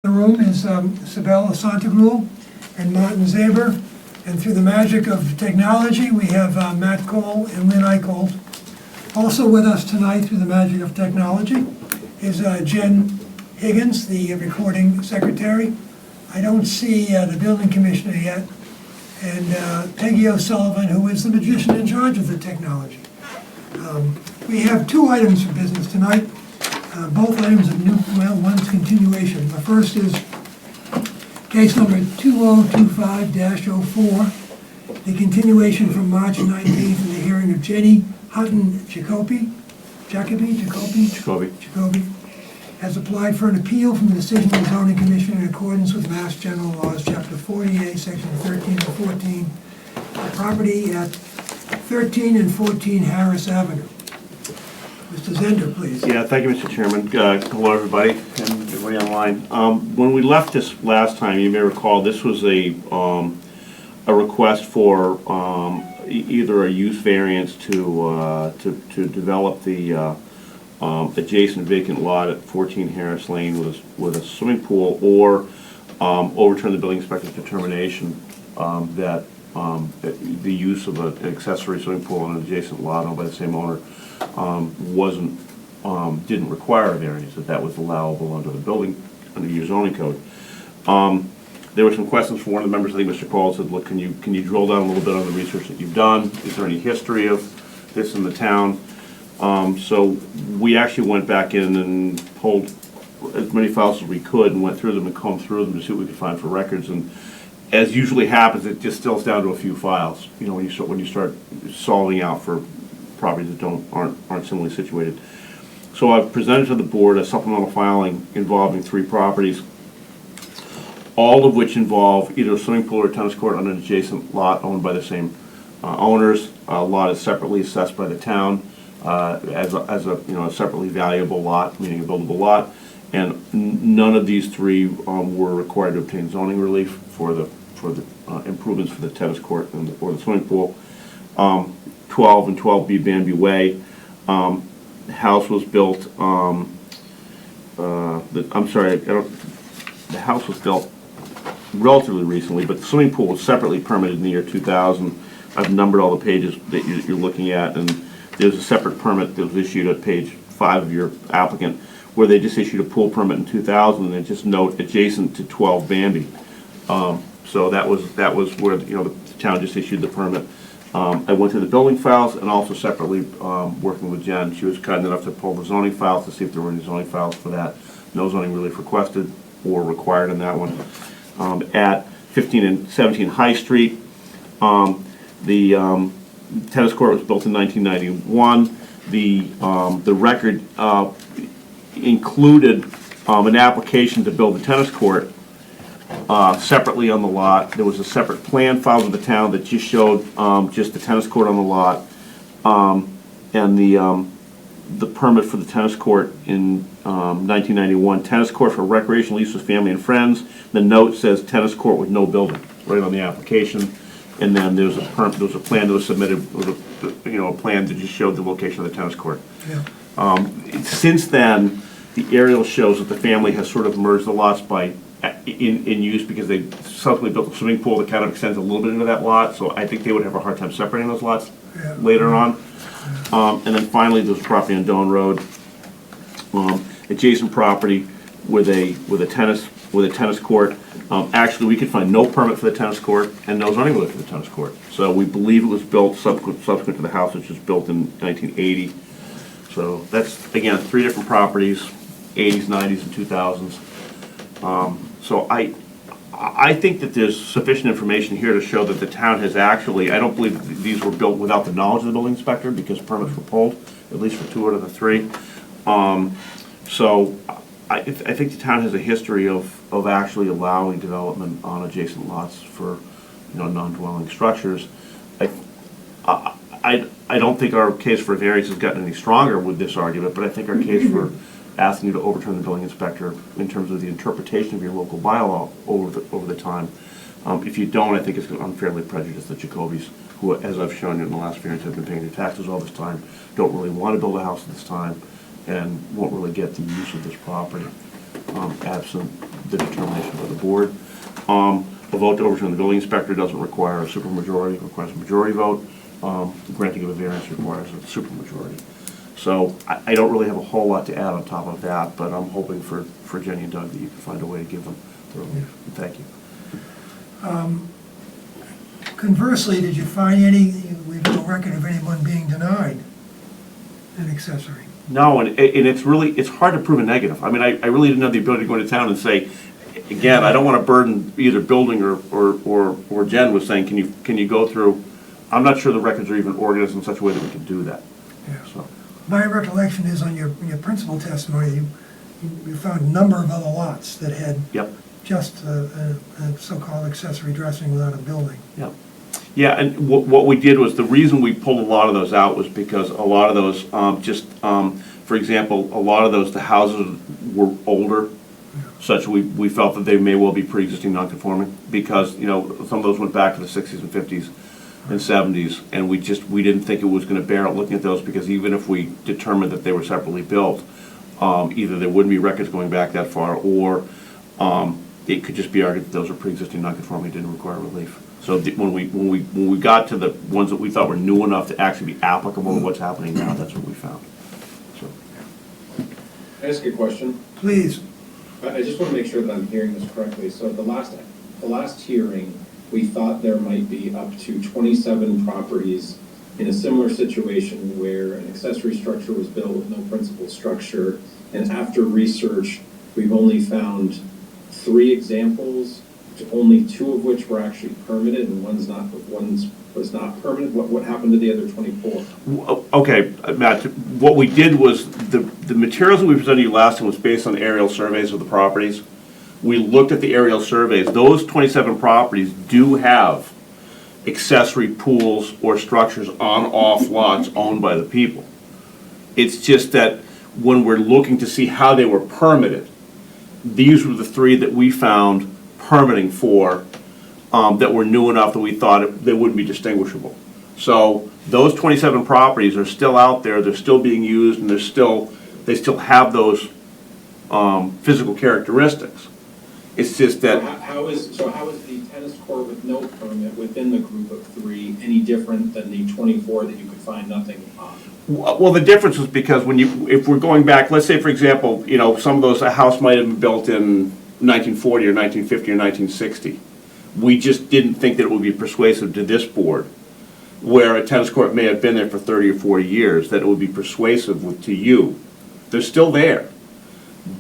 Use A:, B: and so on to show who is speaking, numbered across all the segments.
A: The room is Sibel Santagul and Martin Zaber. And through the magic of technology, we have Matt Cole and Lynn Eicholt. Also with us tonight, through the magic of technology, is Jen Higgins, the recording secretary. I don't see the building commissioner yet. And Peggy O'Sullivan, who is the magician in charge of the technology. We have two items for business tonight. Both items of new, well, one's continuation. The first is case number 2025-04, the continuation from March 19th in the hearing of Jenny Hutton Jacoby has applied for an appeal from the decision of the zoning commission in accordance with Mass General Laws, Chapter 48, Section 13 and 14, the property at 13 and 14 Harris Avenue. Mr. Zender, please.
B: Yeah, thank you, Mr. Chairman. Hello, everybody, and everybody online. When we left this last time, you may recall, this was a request for either a use variance to develop the adjacent vacant lot at 14 Harris Lane with a swimming pool, or overturn the building inspector's determination that the use of an accessory swimming pool on an adjacent lot owned by the same owner didn't require a variance, that was allowable under your zoning code. There were some questions from one of the members. I think Mr. Cole said, look, can you drill down a little bit on the research that you've done? Is there any history of this in the town? So we actually went back in and pulled as many files as we could and went through them and combed through them to see what we could find for records. And as usually happens, it just stills down to a few files, when you start solving out for properties that aren't similarly situated. So I've presented to the board a supplemental filing involving 3 properties, all of which involve either a swimming pool or tennis court on an adjacent lot owned by the same owners. A lot is separately assessed by the town as a separately valuable lot, meaning a buildable lot, and none of these 3 were required to obtain zoning relief for the improvements for the tennis court or the swimming pool. 12 and 12B Bambi Way. The house was built. The house was built relatively recently, but the swimming pool was separately permitted in the year 2000. I've numbered all the pages that you're looking at, and there's a separate permit that was issued at page 5 of your applicant, where they just issued a pool permit in 2000, and they just note adjacent to 12 Bambi. So that was where the town just issued the permit. I went through the building files and also separately working with Jen. She was kind enough to pull the zoning files to see if there were any zoning files for that. No zoning relief requested or required in that one. At 15 and 17 High Street, the tennis court was built in 1991. The record included an application to build the tennis court separately on the lot. There was a separate plan filed with the town that just showed just the tennis court on the lot, and the permit for the tennis court in 1991. Tennis court for recreational use with family and friends. The note says tennis court with no building right on the application, and then there was a plan that was submitted with a plan that just showed the location of the tennis court.
A: Yeah.
B: Since then, the aerial shows that the family has sort of merged the lots in use because they subsequently built a swimming pool that kind of extends a little bit into that lot, so I think they would have a hard time separating those lots later on. And then finally, there's property on Doan Road, adjacent property with a tennis court. Actually, we could find no permit for the tennis court and no zoning relief for the tennis court. So we believe it was built subsequent to the house, which was built in 1980. So that's, again, 3 different properties, 80s, 90s, and 2000s. So I think that there's sufficient information here to show that the town has actually, I don't believe that these were built without the knowledge of the building inspector because permits were pulled, at least for 2 out of the 3. So I think the town has a history of actually allowing development on adjacent lots for non-dwelling structures. I don't think our case for variance has gotten any stronger with this argument, but I think our case for asking you to overturn the building inspector in terms of the interpretation of your local bylaw over the time. If you don't, I think it's going to unfairly prejudice the Jacobys, who, as I've shown you in the last variance, have been paying their taxes all this time, don't really want to build a house at this time, and won't really get the use of this property, absent the determination by the board. A vote to overturn the building inspector doesn't require a supermajority, it requires a majority vote. Granting of a variance requires a supermajority. So I don't really have a whole lot to add on top of that, but I'm hoping for Jenny and Doug that you can find a way to give them the relief. Thank you.
A: Conversely, did you find any, we have no record of anyone being denied an accessory?
B: No, and it's hard to prove a negative. I mean, I really didn't have the ability to go into town and say, again, I don't want to burden either building or Jen with saying, can you go through, I'm not sure the records are even organized in such a way that we can do that.
A: Yeah.
B: So,
A: My recollection is on your principal testimony, you found a number of other lots that had
B: yep,
A: just a so-called accessory dressing without a building.
B: yep. Yeah, and what we did was, the reason we pulled a lot of those out was because a lot of those, for example, a lot of those, the houses were older, such we felt that they may well be pre-existing non-conforming, because, some of those went back to the 60s and 50s and 70s, and we didn't think it was gonna bear out looking at those, because even if we determined that they were separately built, either there wouldn't be records going back that far, or it could just be argued that those are pre-existing non-conforming, didn't require relief. So when we got to the ones that we thought were new enough to actually be applicable to what's happening now, that's what we found. So,
C: Can I ask you a question?
A: Please.
C: I just want to make sure that I'm hearing this correctly. So at the last hearing, we thought there might be up to 27 properties in a similar situation where an accessory structure was built with no principal structure, and after research, we've only found 3 examples, only 2 of which were actually permitted, and one was not permitted. What happened to the other 24?
B: okay, Matt, what we did was, the materials that we presented you last time was based on aerial surveys of the properties. We looked at the aerial surveys. Those 27 properties do have accessory pools or structures on off lots owned by the people. It's just that when we're looking to see how they were permitted, these were the 3 that we found permitting for, that were new enough that we thought they wouldn't be distinguishable. So those 27 properties are still out there, they're still being used, and they still have those physical characteristics. It's just that.
C: How is the tennis court with no permit within the group of 3 any different than the 24 that you could find nothing on?
B: Well, the difference was because if we're going back, let's say, for example, some of those, a house might have been built in 1940 or 1950 or 1960. We just didn't think that it would be persuasive to this board, where a tennis court may have been there for 30 or 40 years, that it would be persuasive to you. They're still there,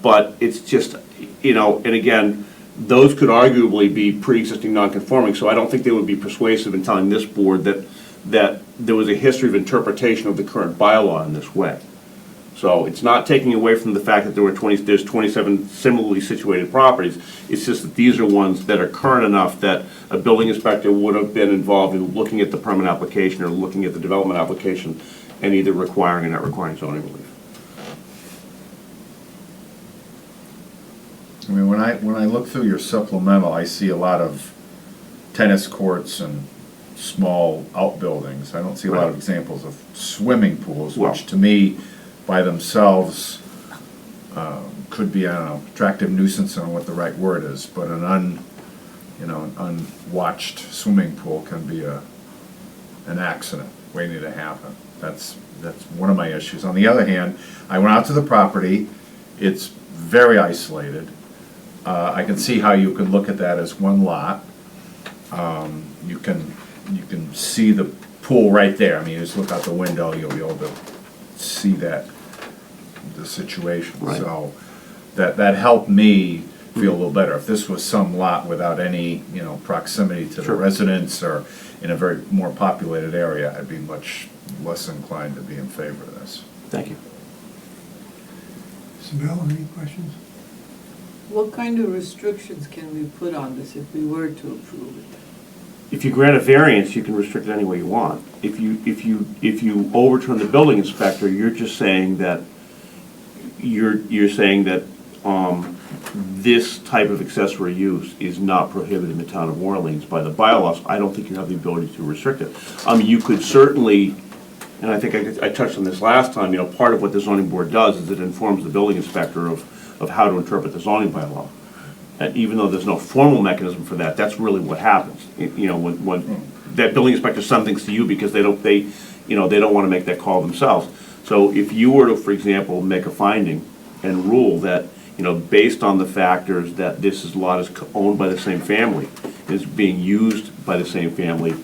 B: but it's just, and again, those could arguably be pre-existing non-conforming, so I don't think they would be persuasive in telling this board that there was a history of interpretation of the current bylaw in this way. So it's not taking away from the fact that there's 27 similarly situated properties. It's just that these are ones that are current enough that a building inspector would have been involved in looking at the permit application or looking at the development application and either requiring or not requiring zoning relief.
D: I mean, when I look through your supplemental, I see a lot of tennis courts and small outbuildings. I don't see a lot of examples of swimming pools, which to me, by themselves, could be, I don't know, attractive nuisance, I don't know what the right word is, but an unwatched swimming pool can be an accident waiting to happen. That's one of my issues. On the other hand, I went out to the property. It's very isolated. I can see how you could look at that as one lot. You can see the pool right there. I mean, you just look out the window, you'll be able to see the situation.
B: Right.
D: So that helped me feel a little better. If this was some lot without any, proximity to the residents or in a very more populated area, I'd be much less inclined to be in favor of this.
B: Thank you.
A: Isabel, any questions?
E: What kind of restrictions can we put on this if we were to approve it?
B: If you grant a variance, you can restrict it any way you want. If you overturn the building inspector, you're just saying that this type of accessory use is not prohibited in the town of Orleans by the bylaws. I don't think you have the ability to restrict it. You could certainly, and I think I touched on this last time, part of what the zoning board does is it informs the building inspector of how to interpret the zoning bylaw. even though there's no formal mechanism for that, that's really what happens. When that building inspector sends things to you because they don't want to make that call themselves. So if you were to, for example, make a finding and rule that, based on the factors that this lot is owned by the same family, is being used by the same family,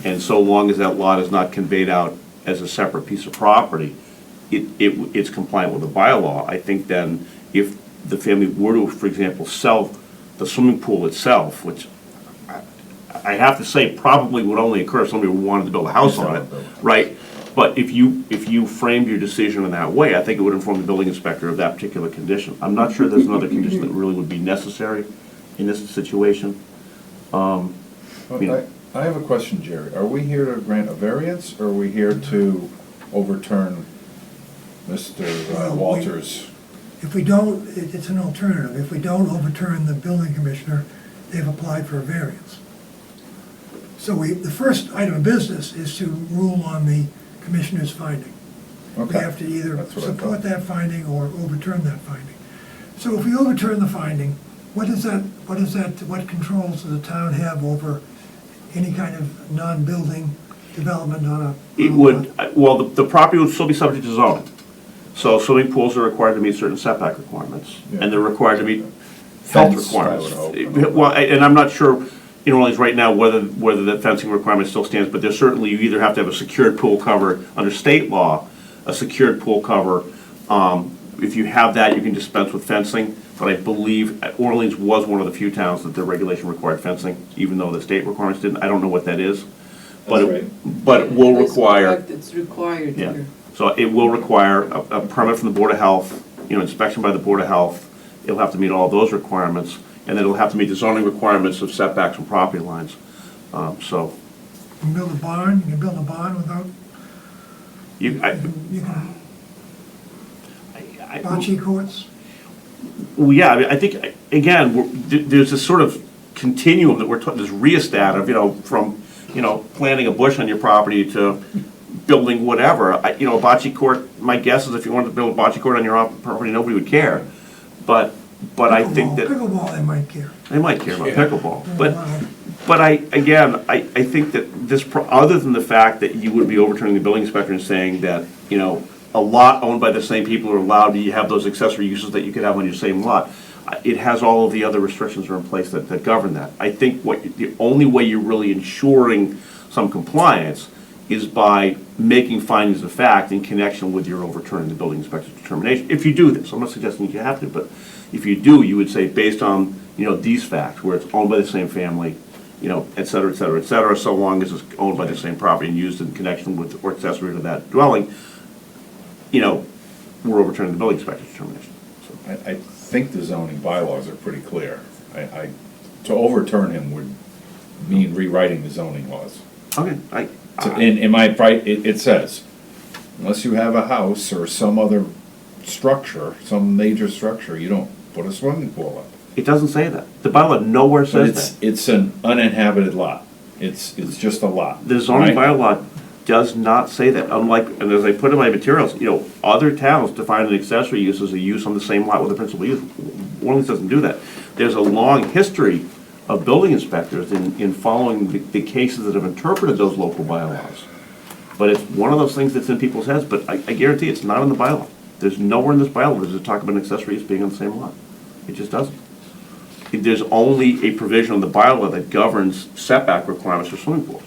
B: and so long as that lot is not conveyed out as a separate piece of property, it's compliant with the bylaw. I think then if the family were to, for example, sell the swimming pool itself, which I have to say probably would only occur if somebody wanted to build a house on it, right? But if you framed your decision in that way, I think it would inform the building inspector of that particular condition. I'm not sure there's another condition that really would be necessary in this situation.
D: Well, I have a question, Jerry. Are we here to grant a variance, or are we here to overturn Mr. Walters?
A: If we don't, it's an alternative. If we don't overturn the building commissioner, they've applied for a variance. So the first item of business is to rule on the commissioner's finding. We
D: Okay.
A: have to either
D: That's what I
A: support
D: thought.
A: that finding or overturn that finding. So if we overturn the finding, what controls does the town have over any kind of non-building development on a?
B: It would, well, the property would still be subject to zoning. So swimming pools are required to meet certain setback requirements, and they're required to meet health
D: Fence, I would hope.
B: requirements. Well, and I'm not sure, right now, whether the fencing requirement still stands, but there's certainly, you either have to have a secured pool cover under state law, a secured pool cover. If you have that, you can dispense with fencing, but I believe Orleans was one of the few towns that the regulation required fencing, even though the state requirements didn't. I don't know what that is. But
C: That's
B: But it will
E: That's
B: require.
E: correct, it's required
B: Yeah,
E: here.
B: so it will require a permit from the Board of Health, inspection by the Board of Health. It'll have to meet all those requirements, and then it'll have to meet the zoning requirements of setbacks from property lines. So,
A: You can build a barn, you can build a barn without,
B: you,
A: you can, bocce courts.
B: well, yeah, I mean, I think, again, there's this sort of continuum that this rheostat of, from, planting a bush on your property to building whatever. A bocce court, my guess is if you wanted to build a bocce court on your property, nobody would care. But I think that.
A: Pickleball, they might care.
B: They might care about pickleball,
A: Wow.
B: but I think that this, other than the fact that you would be overturning the building inspector and saying that, a lot owned by the same people are allowed to have those accessory uses that you could have on your same lot, it has all of the other restrictions are in place that govern that. I think the only way you're really ensuring some compliance is by making findings of fact in connection with your overturning the building inspector's determination. If you do this, I'm not suggesting you have to, but if you do, you would say, based on, these facts, where it's owned by the same family, et cetera, et cetera, et cetera, so long as it's owned by the same property and used in connection with or accessory to that dwelling, we're overturning the building inspector's determination. So,
D: I think the zoning bylaws are pretty clear. To overturn him would mean rewriting the zoning laws.
B: okay,
D: In my, it says, unless you have a house or some other structure, some major structure, you don't put a swimming pool up.
B: it doesn't say that. The bylaw nowhere
D: But
B: says that.
D: it's an uninhabited lot. It's just a lot.
B: The zoning
D: right?
B: bylaw does not say that, unlike, and as I put in my materials, other towns define an accessory use as a use on the same lot with a principal use. Orleans doesn't do that. There's a long history of building inspectors in following the cases that have interpreted those local bylaws. But it's one of those things that's in people's heads, but I guarantee it's not in the bylaw. There's nowhere in this bylaw does it talk about an accessory use being on the same lot. It just doesn't. There's only a provision in the bylaw that governs setback requirements for swimming pools.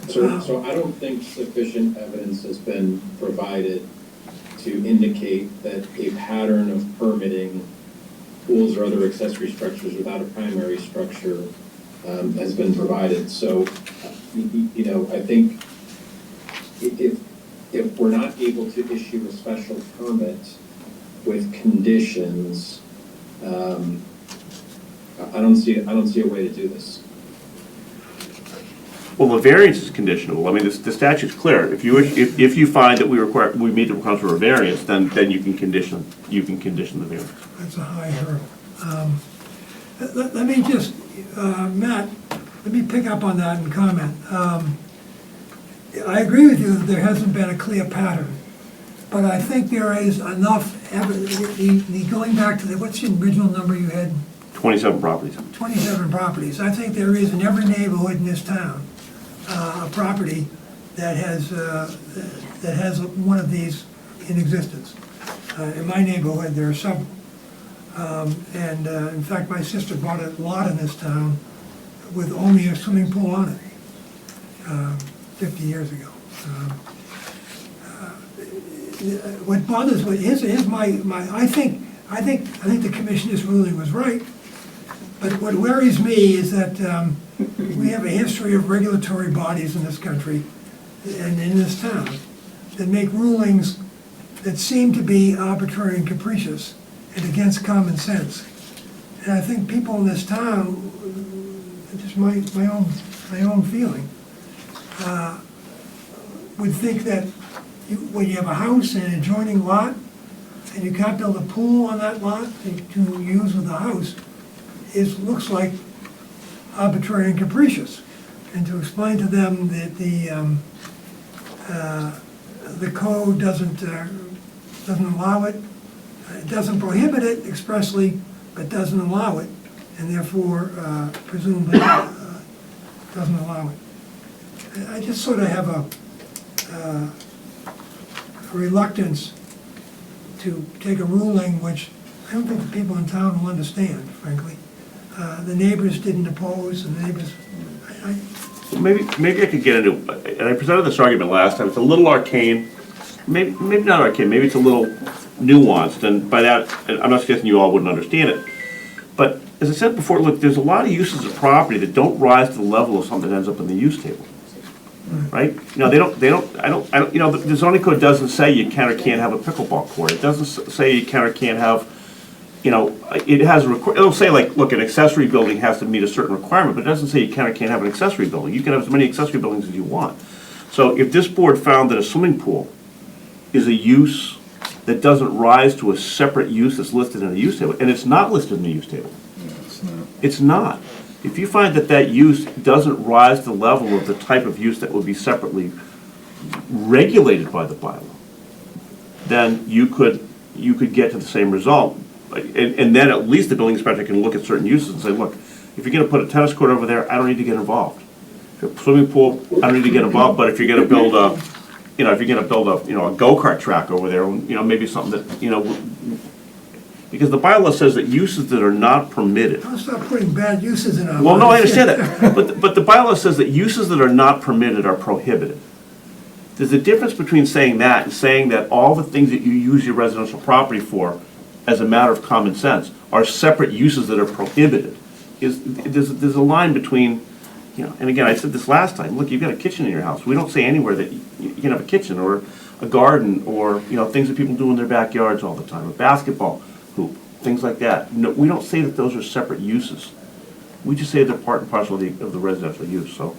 C: So I don't think sufficient evidence has been provided to indicate that a pattern of permitting pools or other accessory structures without a primary structure has been provided. So, I think if we're not able to issue a special permit with conditions, I don't see a way to do this.
B: Well, the variance is conditional. I mean, the statute's clear. If you find that we meet the requirements for a variance, then you can condition the variance.
A: That's a high hurdle. Let me just, Matt, let me pick up on that and comment. I agree with you that there hasn't been a clear pattern, but I think there is enough evidence, going back to what's the original number you had?
B: 27 properties.
A: 27 properties. I think there is in every neighborhood in this town, a property that has one of these in existence. In my neighborhood, there are some. In fact, my sister bought a lot in this town with only a swimming pool on it, 50 years ago. What bothers me, here's my, I think the commissioner's ruling was right, but what worries me is that we have a history of regulatory bodies in this country and in this town that make rulings that seem to be arbitrary and capricious and against common sense. And I think people in this town, just my own feeling, would think that when you have a house in an adjoining lot and you can't build a pool on that lot to use with the house, looks like arbitrary and capricious. And to explain to them that the code doesn't allow it, it doesn't prohibit it expressly, but doesn't allow it, and therefore presumably doesn't allow it. I just sort of have a reluctance to take a ruling which I don't think the people in town will understand, frankly. The neighbors didn't oppose, and the neighbors,
B: Maybe I could get into, and I presented this argument last time, it's a little arcane, maybe not arcane, maybe it's a little nuanced, and by that, and I'm not suggesting you all wouldn't understand it, but as I said before, look, there's a lot of uses of property that don't rise to the level of something that ends up in the use table. Right? You know, I don't, you know, the zoning code doesn't say you can or can't have a pickleball court. It doesn't say you can or can't have, you know, it has it'll say like, look, an accessory building has to meet a certain requirement, but it doesn't say you can or can't have an accessory building. You can have as many accessory buildings as you want. So if this board found that a swimming pool is a use that doesn't rise to a separate use that's listed in the use table, and it's not listed in the use table. It's not. If you find that that use doesn't rise to the level of the type of use that would be separately regulated by the bylaw, then you could get to the same result. And then at least the building inspector can look at certain uses and say, look, if you're gonna put a tennis court over there, I don't need to get involved. If you're a swimming pool, I don't need to get involved, but if you're gonna build a, you know, if you're gonna build a, you know, a go-kart track over there, you know, maybe something that, you know, because the bylaw says that uses that are not permitted.
A: don't stop putting bad uses in our.
B: Well, no, I
A: lives.
B: understand that, but the bylaw says that uses that are not permitted are prohibited. There's a difference between saying that and saying that all the things that you use your residential property for, as a matter of common sense, are separate uses that are prohibited. There's a line between, you know, and again, I said this last time, look, you've got a kitchen in your house. We don't say anywhere that you can have a kitchen or a garden or, you know, things that people do in their backyards all the time, a basketball hoop, things like that. No, we don't say that those are separate uses. We just say they're part and parcel of the residential use, so.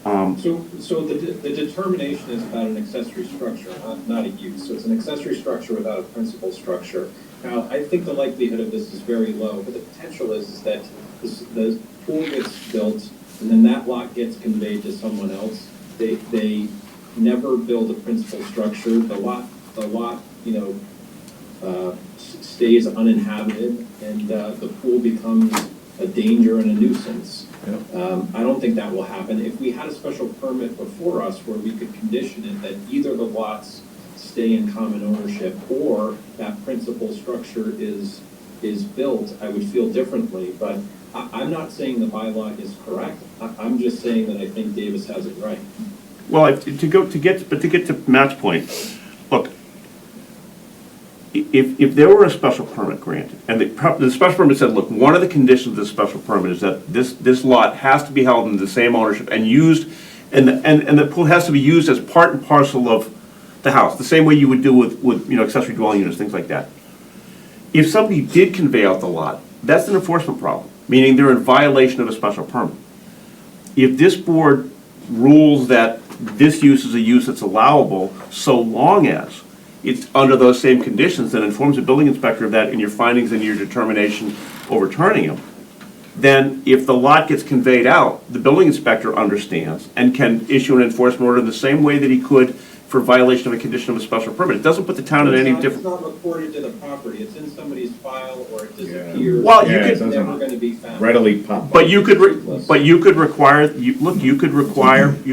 C: So the determination is about an accessory structure, not a use. So it's an accessory structure without a principal structure. Now, I think the likelihood of this is very low, but the potential is that the pool gets built and then that lot gets conveyed to someone else. They never build a principal structure. The lot, you know, stays uninhabited and the pool becomes a danger and a nuisance. I don't think that will happen. If we had a special permit before us where we could condition it that either the lots stay in common ownership or that principal structure is built, I would feel differently. But I'm not saying the bylaw is correct. I'm just saying that I think Davis has it right.
B: Well, to get to Matt's point, look, if there were a special permit granted, and the special permit said, look, one of the conditions of the special permit is that this lot has to be held in the same ownership and used, and the pool has to be used as part and parcel of the house, the same way you would do with you know, accessory dwelling units, things like that. If somebody did convey out the lot, that's an enforcement problem, meaning they're in violation of a special permit. If this board rules that this use is a use that's allowable so long as it's under those same conditions, then informs the building inspector of that in your findings and your determination overturning them, then if the lot gets conveyed out, the building inspector understands and can issue an enforcement order the same way that he could for violation of a condition of a special permit. It doesn't put the town in any
C: It's
B: different.
C: not recorded to the property, it's in somebody's file, or it disappears.
B: Well, you
D: Yeah, it
C: It's
B: could,
D: doesn't
C: never gonna be found.
D: readily pop up.
B: but you could, but you could require, you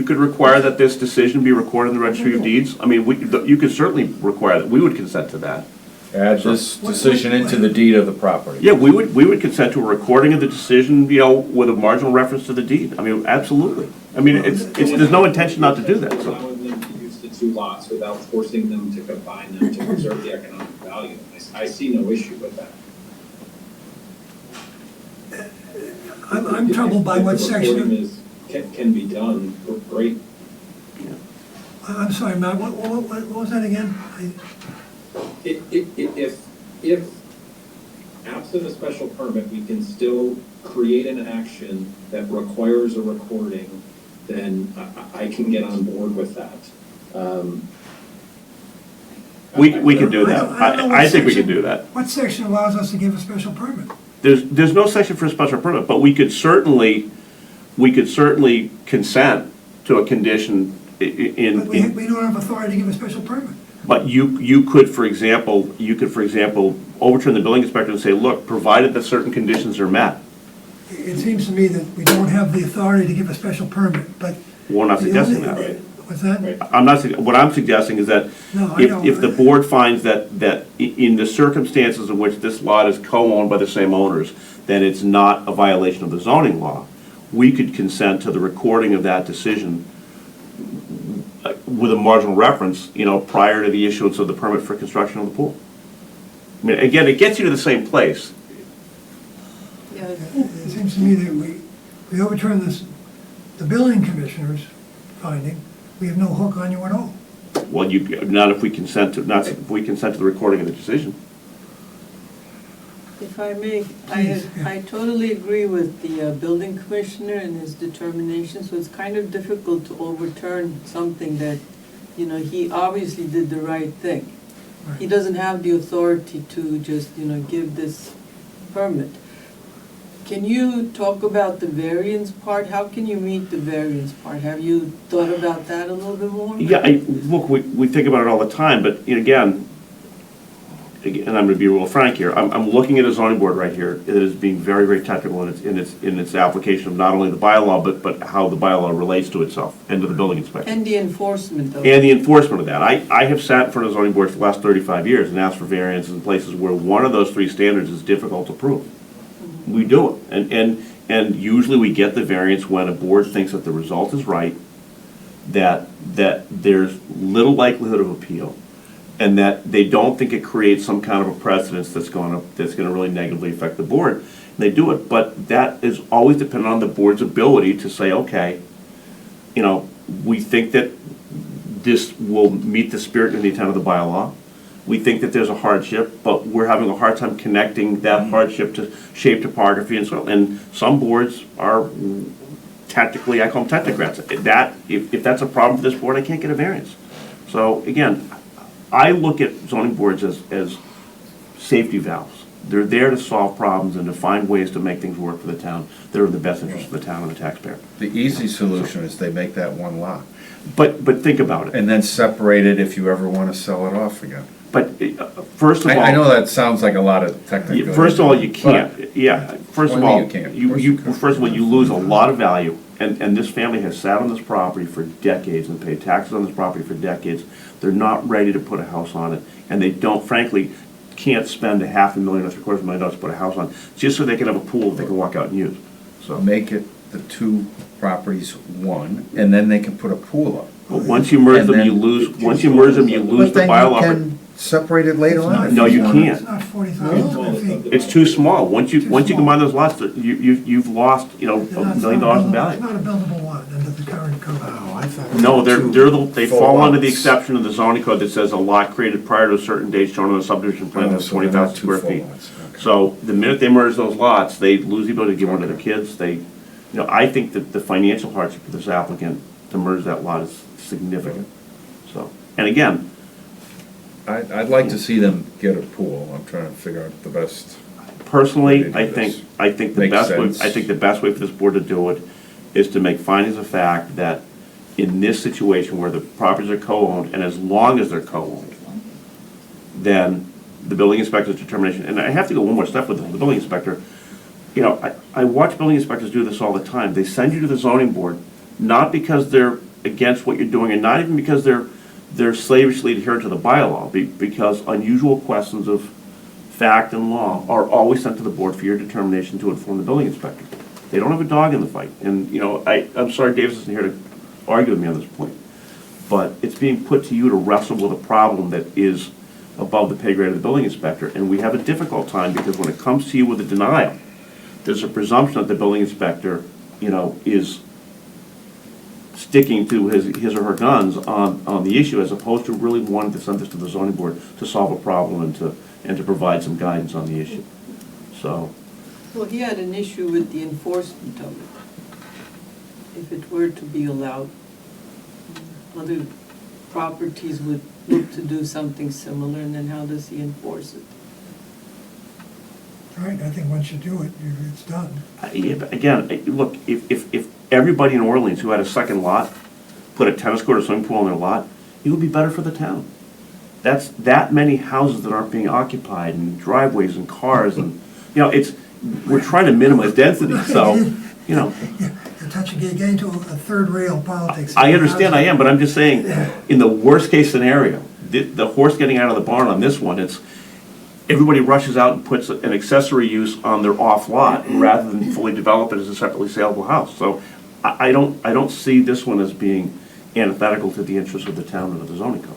B: could require that this decision be recorded in the registry of deeds. I mean, you could certainly require that, we would consent to that.
F: Add this decision into the deed of the property.
B: Yeah, we would consent to a recording of the decision, you know, with a marginal reference to the deed. I mean, absolutely. I mean, there's no intention not to do that, so.
C: Allowing them to use the two lots without forcing them to combine them to preserve the economic value. I see no issue with that.
A: I'm troubled by what
C: If the recording
A: section,
C: is, can be done, great.
A: I'm sorry, Matt, what was that again?
C: If absent a special permit, we can still create an action that requires a recording, then I can get on board with that.
B: We can do that.
A: I don't know what
B: I think we can
A: section-
B: do that.
A: What section allows us to give a special permit?
B: There's no section for a special permit, but we could certainly consent to a condition
A: But we don't have authority to give a special permit.
B: but you could, for example, overturn the building inspector and say, look, provided that certain conditions are met.
A: It seems to me that we don't have the authority to give a special permit, but.
B: We're not
A: the
B: suggesting
A: only-
B: that.
A: What's that?
C: Right.
B: What I'm suggesting is that
A: No, I know.
B: if the board finds that in the circumstances in which this lot is co-owned by the same owners, then it's not a violation of the zoning law, we could consent to the recording of that decision with a marginal reference, you know, prior to the issuance of the permit for construction of the pool. I mean, again, it gets you to the same place.
E: Yeah,
A: It seems to me that we overturn the building commissioner's finding, we have no hook on you at all.
B: Well, not if we consent to the recording of the decision.
E: if I may,
A: Please, yeah.
E: I totally agree with the building commissioner and his determination, so it's kind of difficult to overturn something that, you know, he obviously did the right thing. He
A: Right.
E: doesn't have the authority to just, you know, give this permit. Can you talk about the variance part? How can you meet the variance part? Have you thought about that a little bit more?
B: Yeah, look, we think about it all the time, but again, and I'm gonna be real frank here, I'm looking at a zoning board right here that is being very, very technical in its application of not only the bylaw, but how the bylaw relates to itself and to the building inspector.
E: And the enforcement of
B: And
E: it.
B: the enforcement of that. I have sat in front of zoning boards for the last 35 years and asked for variances in places where one of those three standards is difficult to prove. We do it, and usually we get the variance when a board thinks that the result is right, that there's little likelihood of appeal, and that they don't think it creates some kind of a precedence that's gonna really negatively affect the board. And they do it, but that is always dependent on the board's ability to say, okay, you know, we think that this will meet the spirit and the intent of the bylaw. We think that there's a hardship, but we're having a hard time connecting that hardship to shape topography and soil. And some boards are technically, I call them technocrats. If that's a problem for this board, I can't get a variance. So again, I look at zoning boards as safety valves. They're there to solve problems and to find ways to make things work for the town that are in the best interest of the town and the taxpayer.
D: The easy solution is they make that one lot,
B: But think about it.
D: and then separate it if you ever want to sell it off again.
B: But first of all.
D: I know that sounds like a lot of technical.
B: First of all, you can't, yeah, first of
D: What do you
B: all,
D: mean you can't? Of course you can.
B: first of all, you lose a lot of value, and this family has sat on this property for decades and paid taxes on this property for decades. They're not ready to put a house on it, and they don't, frankly, can't spend $500,000 or $750,000 to put a house on, just so they can have a pool they can walk out and use, so.
D: Make it the two properties one, and then they can put a pool up.
B: But once you merge
D: And
B: them,
D: then-
B: you lose the bylaw.
D: But then you can separate it later on.
B: No, you can't.
A: It's not 40,000 square feet.
B: It's too small, once you
A: small.
B: combine those lots, you've lost,
A: They're
B: $1
A: not-
B: million in
A: It's
B: value.
A: not a buildable lot under the current code.
F: Oh, I thought.
B: No, they
D: full
B: fall under the
D: lots.
B: exception of the zoning code that says a lot created prior to a certain date shown on a subdivision plan
D: Oh,
B: that's
D: so they're
B: 20,000
D: not two
B: square
D: full
B: feet.
D: lots, okay.
B: So the minute they merge those lots, they lose the ability to give one to their kids. I think that the financial hardship for this applicant to merge that lot is significant. So, and again,
D: I'd like to see them get a pool. I'm trying to figure out the best.
B: personally,
D: Way to do this.
B: I think the
D: Makes
B: best way,
D: sense.
B: I think the best way for this board to do it is to make findings of fact that in this situation where the properties are co-owned, and as long as they're co-owned, then the building inspector's determination, and I have to go one more step with the building inspector. You know, I watch building inspectors do this all the time. They send you to the zoning board, not because they're against what you're doing, and not even because they're slavishly adherent to the bylaw, because unusual questions of fact and law are always sent to the board for your determination to inform the building inspector. They don't have a dog in the fight, and, you know, I'm sorry Davis isn't here to argue with me on this point, but it's being put to you to wrestle with a problem that is above the pay grade of the building inspector, and we have a difficult time, because when it comes to you with a denial, there's a presumption that the building inspector, you know, is sticking to his or her guns on the issue, as opposed to really wanting to send this to the zoning board to solve a problem and to provide some guidance on the issue. So,
E: Well, he had an issue with the enforcement of it. If it were to be allowed, other properties would look to do something similar, and then how does he enforce it?
A: Right, I think once you do it, it's done.
B: yeah, but again, look, if everybody in Orleans who had a second lot put a tennis court or swimming pool on their lot, it would be better for the town. That's that many houses that aren't being occupied, and driveways and cars, and, you know, we're trying to minimize density, so, you know.
A: You're touching, you're getting to a third rail politics.
B: I understand, I am, but I'm just saying, in the worst case scenario, the horse getting out of the barn on this one, it's, everybody rushes out and puts an accessory use on their off lot rather than fully develop it as a separately saleable house. So I don't see this one as being antithetical to the interests of the town and of the zoning code,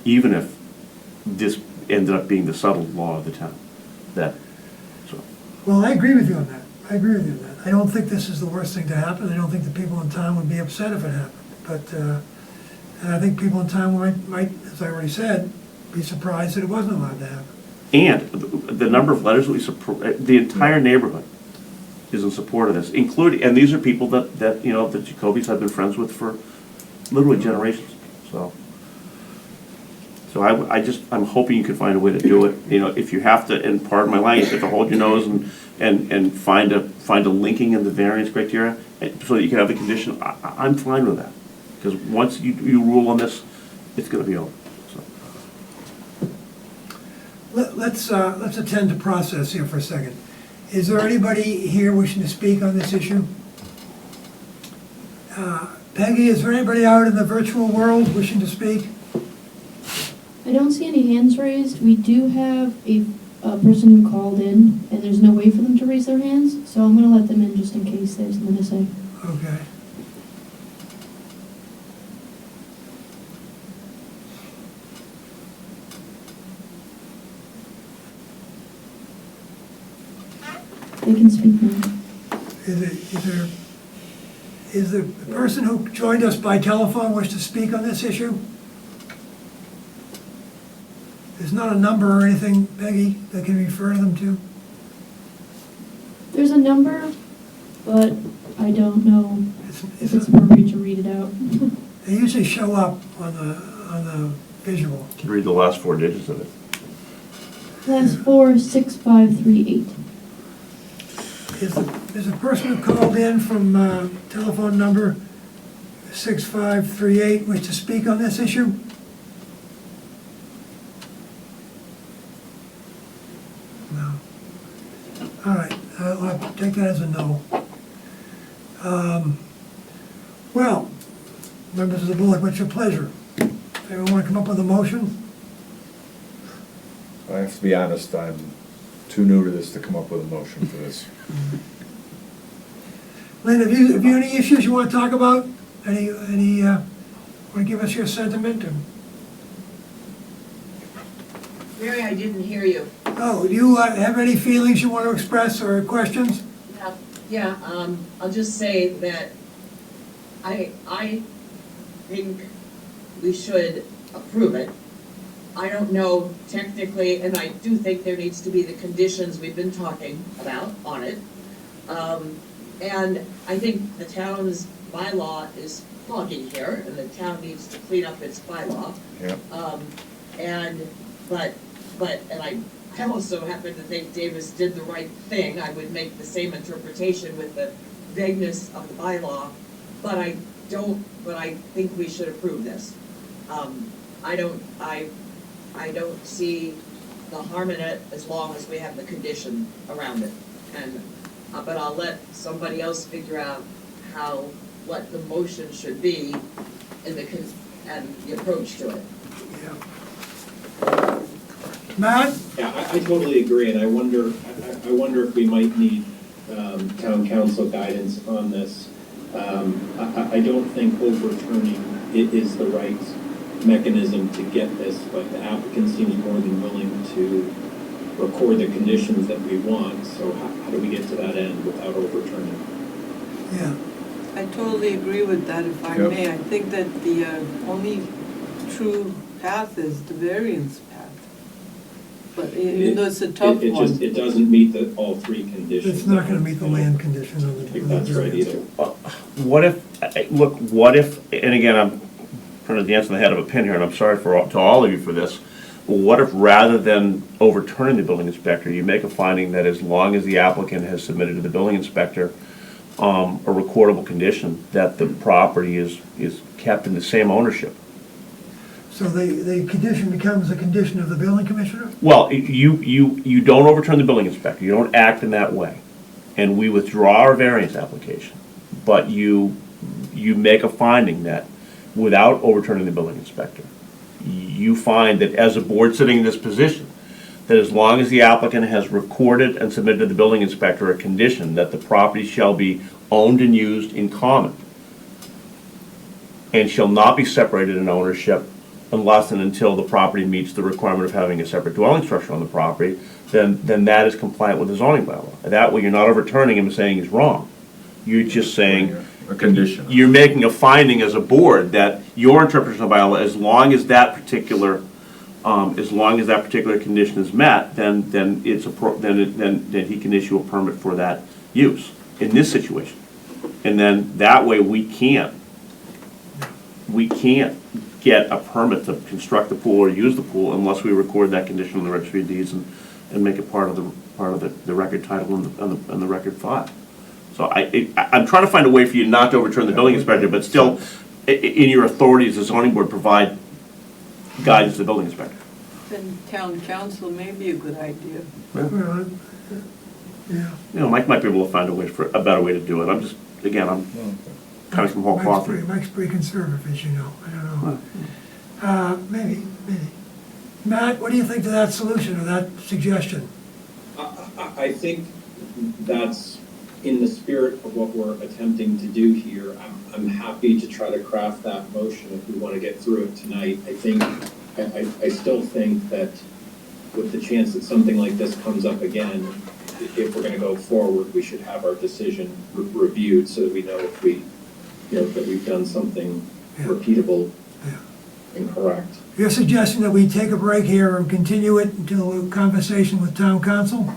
B: even if this ended up being the settled law of the town. So.
A: Well, I agree with you on that. I agree with you on that. I don't think this is the worst thing to happen. I don't think the people in town would be upset if it happened. But, and I think people in town might, as I already said, be surprised that it wasn't allowed to happen.
B: And the number of letters that we support, the entire neighborhood is in support of this, including, and these are people that you know, the Jacobys have been friends with for literally generations, so. So I'm hoping you can find a way to do it, you know, if you have to, and pardon my language, you have to hold your nose and find a linking in the variance criteria, so that you can have the condition, I'm fine with that. Because once you rule on this, it's gonna be over, so.
A: Let's attend to process here for a second. Is there anybody here wishing to speak on this issue? Peggy, is there anybody out in the virtual world wishing to speak?
G: I don't see any hands raised. We do have a person who called in, and there's no way for them to raise their hands, so I'm gonna let them in just in case they have something to say.
A: Okay.
G: They can speak now.
A: Is the person who joined us by telephone wish to speak on this issue? There's not a number or anything, Peggy, that can refer them to?
G: There's a number, but I don't know if it's appropriate to read it out.
A: They usually show up on the visual.
B: Can you read the last four digits of it?
G: Last 46538.
A: Is the person who called in from telephone number 6538 wish to speak on this issue? No. All right, I'll take that as a no. Well, members of the board, what's your pleasure? Anyone want to come up with a motion?
D: I have to be honest, I'm too new to this to come up with a motion for this.
A: Lynn, have you any issues you want to talk about? Want to give us your sentiment?
H: Mary, I didn't hear you.
A: Oh, do you have any feelings you want to express or questions?
H: Yeah, I'll just say that I think we should approve it. I don't know technically, and I do think there needs to be the conditions we've been talking about on it. And I think the town's bylaw is clogging here, and the town needs to clean up its bylaw.
D: Yeah.
H: And I also happen to think Davis did the right thing. I would make the same interpretation with the vagueness of the bylaw, but I think we should approve this. I don't see the harm in it as long as we have the condition around it. And, but I'll let somebody else figure out what the motion should be and the approach to it.
A: Yeah. Matt?
C: Yeah, I totally agree, and I wonder if we might need town council guidance on this. I don't think overturning it is the right mechanism to get this, but the applicant seems more than willing to record the conditions that we want, so how do we get to that end without overturning?
A: Yeah.
E: I totally agree with that, if I
D: Yep.
E: may. I think that the only true path is the variance path. But even though it's a tough
C: It just,
E: one,
C: it doesn't meet all three conditions.
A: It's not gonna meet the land condition on
C: I
A: the.
C: think that's right either.
B: What if, and again, I'm trying to dance on the head of a pin here, and I'm sorry to all of you for this. What if rather than overturning the building inspector, you make a finding that as long as the applicant has submitted to the building inspector a recordable condition that the property is kept in the same ownership?
A: So the condition becomes a condition of the building commissioner?
B: Well, you don't overturn the building inspector, you don't act in that way, and we withdraw our variance application, but you make a finding that without overturning the building inspector, you find that as a board sitting in this position, that as long as the applicant has recorded and submitted to the building inspector a condition that the property shall be owned and used in common and shall not be separated in ownership unless and until the property meets the requirement of having a separate dwelling structure on the property, then that is compliant with the zoning bylaw. That way, you're not overturning him and saying he's wrong. You're just saying,
D: A condition.
B: you're making a finding as a board that your interpretation of the bylaw, as long as that particular condition is met, then he can issue a permit for that use in this situation. And then that way, we can't get a permit to construct the pool or use the pool unless we record that condition on the registry of deeds and make it part of the record title and the record file. So I'm trying to find a way for you not to overturn the building inspector, but still, in your authority as a zoning board, provide guidance to the building inspector.
E: then town council may be a good idea.
A: Well, yeah.
B: You know, Mike might be able to find a better way to do it. I'm just, again, I'm coming from whole cloth.
A: Mike's pretty conservative, as you know, I don't know. Maybe. Matt, what do you think to that solution or that suggestion?
C: I think that's in the spirit of what we're attempting to do here. I'm happy to try to craft that motion if we want to get through it tonight. I still think that with the chance that something like this comes up again, if we're going to go forward, we should have our decision reviewed so that we know if that we've done something
A: Yeah.
C: repeatable
A: Yeah.
C: and correct.
A: You're suggesting that we take a break here and continue it until a conversation with town council?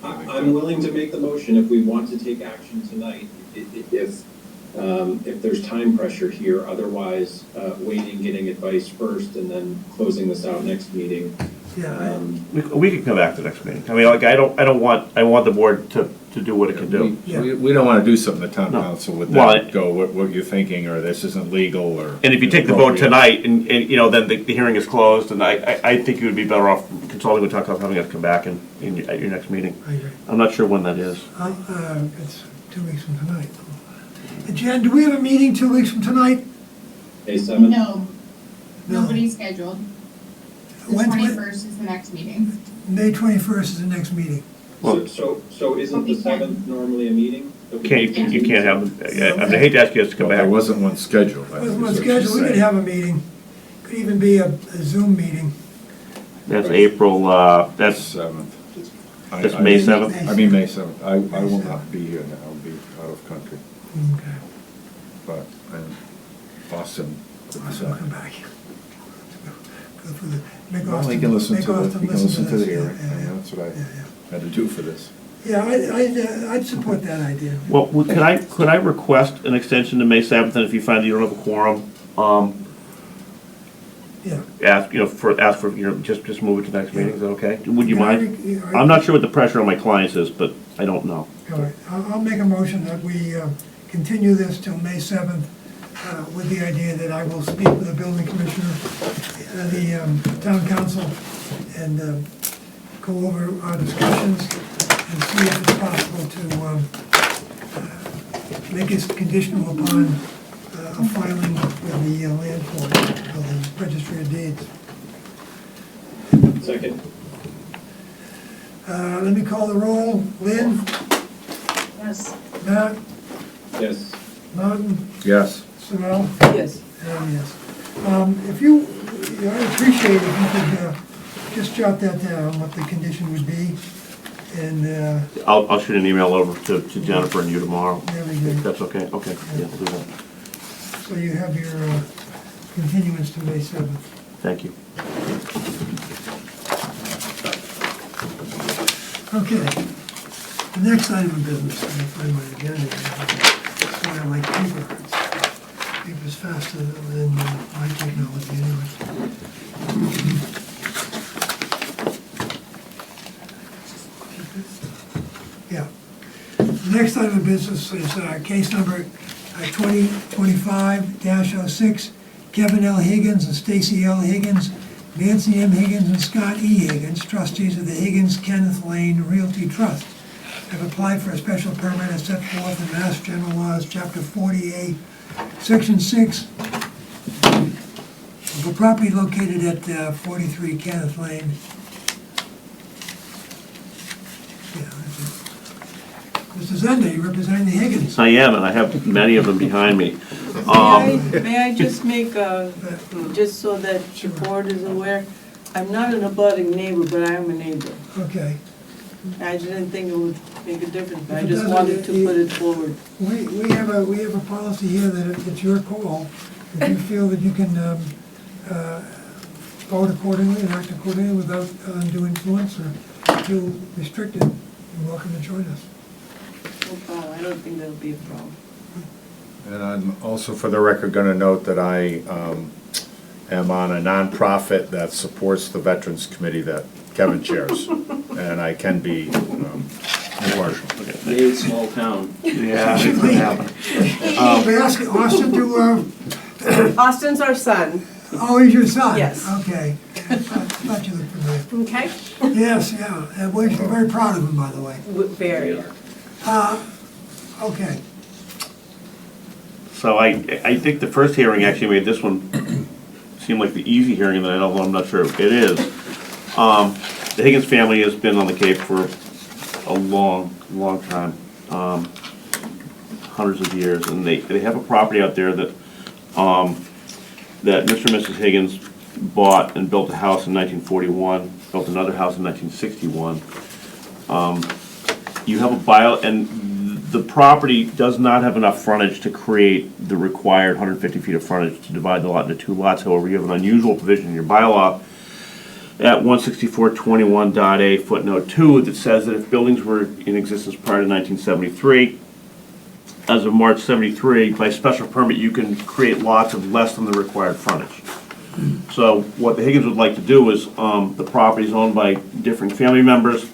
C: I'm willing to make the motion if we want to take action tonight, if there's time pressure here. Otherwise, waiting, getting advice first, and then closing this out next meeting.
A: Yeah,
B: We can come back to the next meeting. I mean, like, I want the board to do what it can do.
D: We don't wanna do something the town
B: No.
D: council would
B: Well,
D: then go, what you're thinking, or this isn't legal, or.
B: And if you take the vote
D: inappropriate.
B: tonight, and then the hearing is closed, and I think you would be better off consulting with town council, having us come back at your next meeting.
A: I agree.
B: I'm not sure when that is.
A: It's 2 weeks from tonight. Jen, do we have a meeting 2 weeks from tonight?
C: May 7th?
I: No,
A: No.
I: nobody's scheduled. The
A: When's-
I: 21st is the next meeting.
A: May 21st is the next meeting.
C: So isn't the 7th normally a meeting? that we
B: You can't have, I hate to ask you guys to come
D: Well, there
B: back.
D: wasn't one scheduled. I
A: With
D: think
A: one
D: is what she's
A: schedule, we could
D: saying.
A: have a meeting. Could even be a Zoom meeting.
B: That's April, that's,
D: Seventh.
B: that's May 7th.
D: I mean, May 7th. I will not be here, I'll be out of country,
A: Okay.
D: but Boston.
A: I'll come back. Go through the, make
D: Well,
A: Austin,
D: he can listen
A: make
D: to
A: Austin
D: he can
A: listen
D: listen to
A: this.
D: the hearing,
A: Yeah, yeah,
D: and that's what I
A: yeah.
D: had to do for this.
A: Yeah, I'd support that idea.
B: Well, could I request an extension to May 7th, and if you find that you don't have a quorum,
A: Yeah.
B: ask for, just move it to the next meeting, is that okay? Would you
A: Yeah,
B: mind?
A: I-
B: I'm not sure what the pressure on my clients is, but I don't know.
A: All right, I'll make a motion that we continue this till May 7th with the idea that I will speak with the building commissioner, the town council, and go over our discussions and see if it's possible to make it conditional upon a filing with the land court, or the registry of deeds.
C: Second.
A: Let me call the roll. Lynn,
H: Yes.
A: Matt,
C: Yes.
A: Martin,
D: Yes.
A: Sorrel,
E: Yes.
A: and yes. If you, I'd appreciate if you could just jot that down, what the condition would be, and
B: I'll shoot an email over to Jennifer and you tomorrow.
A: there we go.
B: If that's okay? Okay, yeah, we'll do that.
A: So you have your continuance to May 7th.
B: Thank you.
A: Okay. The next item of business, let me find my agenda here. That's why I like paper. Paper's faster than my technology anyway. Yeah. The next item of business is case number 2025-06, Kevin L. Higgins and Stacy L. Higgins, Nancy M. Higgins and Scott E. Higgins, trustees of the Higgins Kenneth Lane Realty Trust, have applied for a special permit as set forth in Mass General Laws, Chapter 48, Section 6, of a property located at 43 Kenneth Lane. Yeah, that's it. Mr. Zenda, you representing the Higgins.
B: I am, and I have many of them behind me.
E: May I just make just so that the board is aware, I'm not an abutting neighbor, but I am a neighbor.
A: Okay.
E: I didn't think it would make a difference, but I
A: If it
E: just
A: doesn't,
E: wanted to put it forward.
A: We have a policy here that it's your call. If you feel that you can vote accordingly and act accordingly without undue influence or feel restricted, you're welcome to join us.
E: No problem, I don't think that'll be a problem.
D: And I'm also, for the record, going to note that I am on a nonprofit that supports the Veterans Committee that Kevin chairs, and I can be impartial.
F: Very small town.
B: Yeah, it's gonna happen.
A: May I ask Austin to,
J: Austin's our son.
A: oh, he's your son?
J: Yes.
A: Okay. I thought you looked familiar.
J: Okay.
A: Yes, yeah, and we're very proud of him, by the way.
J: Very.
A: Okay.
B: So I think the first hearing actually made this one seem like the easy hearing, and although I'm not sure if it is. The Higgins family has been on the Cape for a long time, hundreds of years, and they have a property out there that that Mr. and Mrs. Higgins bought and built a house in 1941, built another house in 1961. You have a and the property does not have enough frontage to create the required 150 feet of frontage to divide the lot into two lots. However, you have an unusual provision in your bylaw at 164.21.a footnote 2 that says that if buildings were in existence prior to 1973, as of March 73, by special permit, you can create lots of less than the required frontage. So what the Higgins would like to do is, the property is owned by different family members.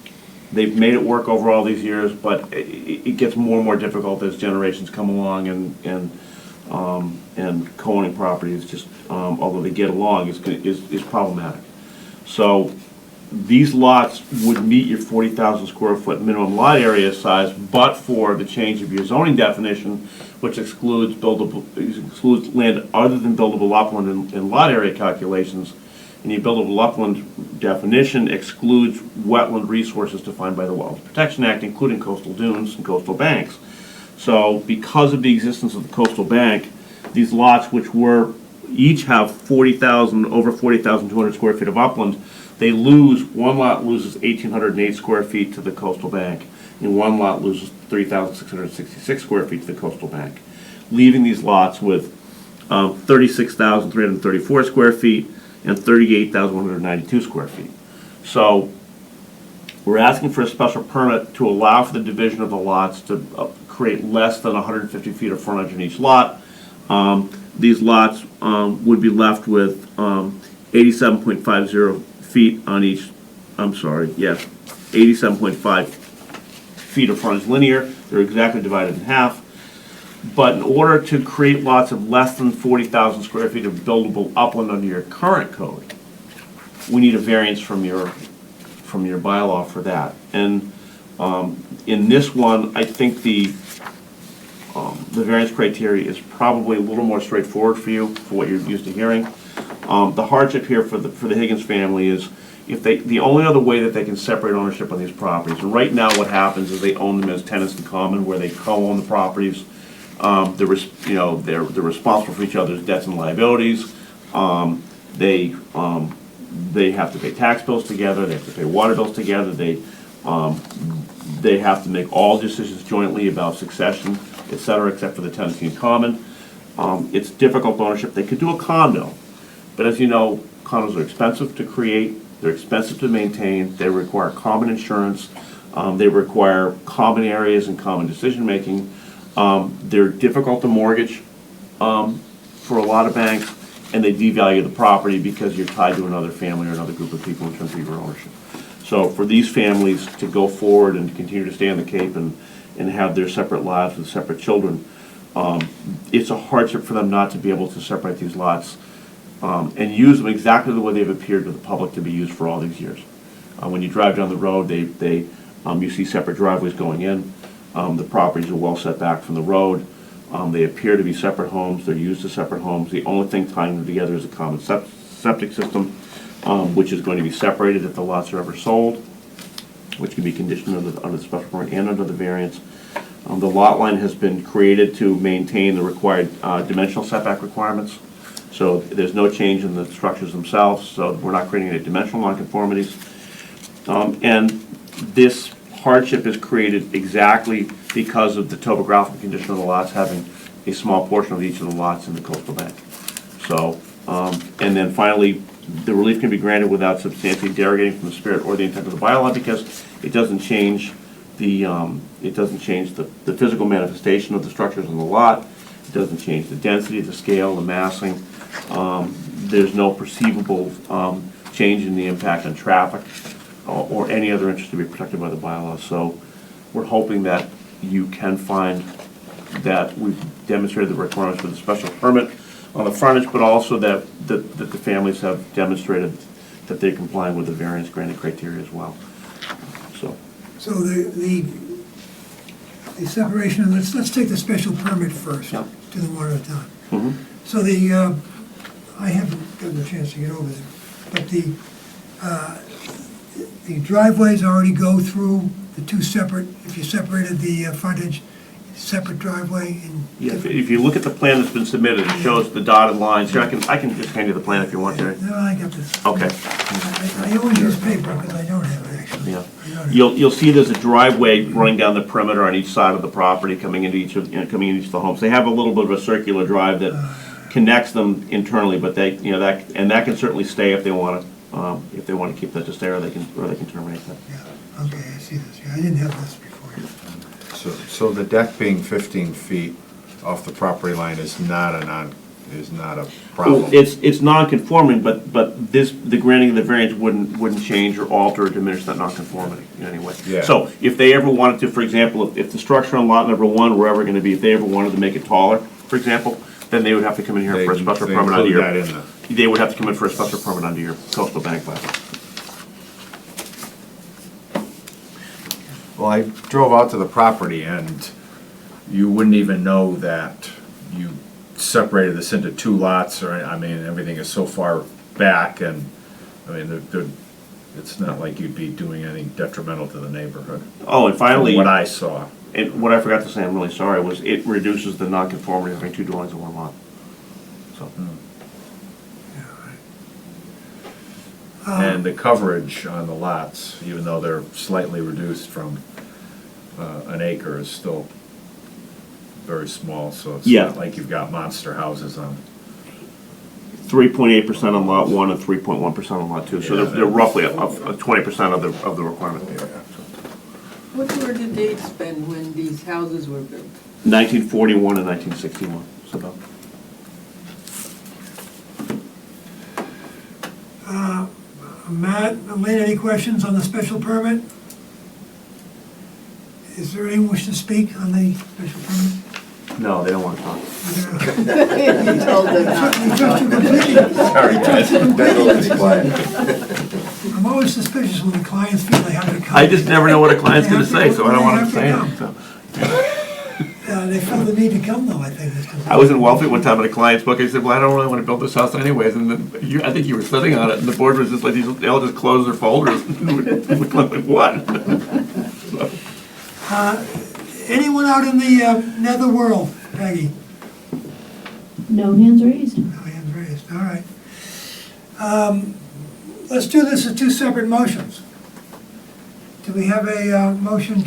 B: They've made it work over all these years, but it gets more and more difficult as generations come along, and co-owning property is just, although they get along, is problematic. So these lots would meet your 40,000 square foot minimum lot area size, but for the change of your zoning definition, which excludes land other than buildable upland in lot area calculations. And your buildable upland definition excludes wetland resources defined by the Wetlands Protection Act, including coastal dunes and coastal banks. So because of the existence of the coastal bank, these lots, which each have over 40,200 square feet of upland, one lot loses 1,808 square feet to the coastal bank, and one lot loses 3,666 square feet to the coastal bank, leaving these lots with 36,334 square feet and 38,192 square feet. So we're asking for a special permit to allow for the division of the lots to create less than 150 feet of frontage in each lot. These lots would be left with 87.50 feet on each, 87.5 feet of frontage linear. They're exactly divided in half. But in order to create lots of less than 40,000 square feet of buildable upland under your current code, we need a variance from your bylaw for that. And in this one, I think the variance criteria is probably a little more straightforward for you, for what you're used to hearing. The hardship here for the Higgins family is if the only other way that they can separate ownership on these properties, and right now what happens is they own them as tenants in common, where they co-own the properties. They're responsible for each other's debts and liabilities. They have to pay tax bills together, they have to pay water bills together, they have to make all decisions jointly about succession, et cetera, except for the tenancy in common. It's difficult ownership. They could do a condo, but as you know, condos are expensive to create, they're expensive to maintain, they require common insurance, they require common areas and common decision-making. They're difficult to mortgage for a lot of banks, and they devalue the property because you're tied to another family or another group of people in terms of your ownership. So for these families to go forward and continue to stay on the Cape and have their separate lives with separate children, it's a hardship for them not to be able to separate these lots and use them exactly the way they've appeared to the public to be used for all these years. When you drive down the road, you see separate driveways going in. The properties are well set back from the road. They appear to be separate homes. They're used as separate homes. The only thing tying them together is a common septic system, which is going to be separated if the lots are ever sold, which can be conditioned under the special permit and under the variance. The lot line has been created to maintain the required dimensional setback requirements. So there's no change in the structures themselves, so we're not creating any dimensional nonconformities. And this hardship is created exactly because of the topographical condition of the lots having a small portion of each of the lots in the coastal bank. So, and then finally, the relief can be granted without substantially derogating from the spirit or the intent of the bylaw because it doesn't change the physical manifestation of the structures on the lot. It doesn't change the density, the scale, the massing. There's no perceivable change in the impact on traffic or any other interest to be protected by the bylaw. So we're hoping that you can find that we've demonstrated the requirements for the special permit on the frontage, but also that the families have demonstrated that they're complying with the variance granting criteria as well.
A: So the separation, of let's take the special permit first,
B: Yep.
A: do them one at a time.
B: Mhm.
A: So I haven't gotten a chance to get over there, but the driveways already go through the two separate, if you separated the frontage, separate driveway and.
B: Yeah, if you look at the plan that's been submitted, it shows the dotted lines. Here, I can just hand you the plan if you want, Jerry.
A: No, I got this.
B: Okay.
A: I always use paper because I don't have it, actually.
B: Yeah.
A: I don't have it.
B: You'll see there's a driveway running down the perimeter on each side of the property, coming into each of the homes. They have a little bit of a circular drive that connects them internally, but that can certainly stay if they want to keep that to stay, or they can terminate that.
A: Yeah, okay, I see this. Yeah, I didn't have this before.
D: So the deck being 15 feet off the property line is not a problem?
B: Well, it's non-conforming, but the granting of the variance wouldn't change or alter or diminish that non-conformity in any way.
D: Yeah.
B: So if they ever wanted to, for example, if the structure on lot number 1 were ever going to be, if they ever wanted to make it taller, for example, then they would have to come in here for a special
D: They
B: permit under
D: include
B: your.
D: that in the-
B: They would have to come in for a special permit under your coastal bank bylaw.
D: Well, I drove out to the property and you wouldn't even know that you separated this into two lots, or, I mean, everything is so far back, and, I mean, it's not like you'd be doing anything detrimental to the neighborhood.
B: Oh, and finally.
D: From what I saw.
B: And what I forgot to say, I'm really sorry, was it reduces the non-conformity of having two dwellings in one lot. So,
D: And the coverage on the lots, even though they're slightly reduced from an acre, is still very small, so it's
B: Yeah.
D: not like you've got monster houses on.
B: 3.8% on lot 1 and 3.1% on lot 2, so
D: Yeah,
B: they're roughly a 20% of the requirement there.
E: What were the dates then when these houses were built?
B: 1941 and 1961, so.
A: Matt, Elaine, any questions on the special permit? Is there anyone wish to speak on the special permit?
B: No, they don't want to talk.
E: He told them not.
A: You trust you completely.
D: Sorry, guys.
K: Everyone's quiet.
A: I'm always suspicious when the clients feel they have to come.
B: I just never know what a client's gonna say, so I don't want to
A: They
B: say
A: have
B: anything,
A: to
B: so.
A: They feel the need to come though, I think.
B: I was in Wellfleet one time at a client's book, I said, well, I don't really want to build this house anyways, and then I think you were sitting on it, and the board was just like, they all just closed their folders. Like, what?
A: Anyone out in the netherworld, Peggy?
G: No hands raised.
A: No hands raised, all right. Let's do this as two separate motions. Do we have a motion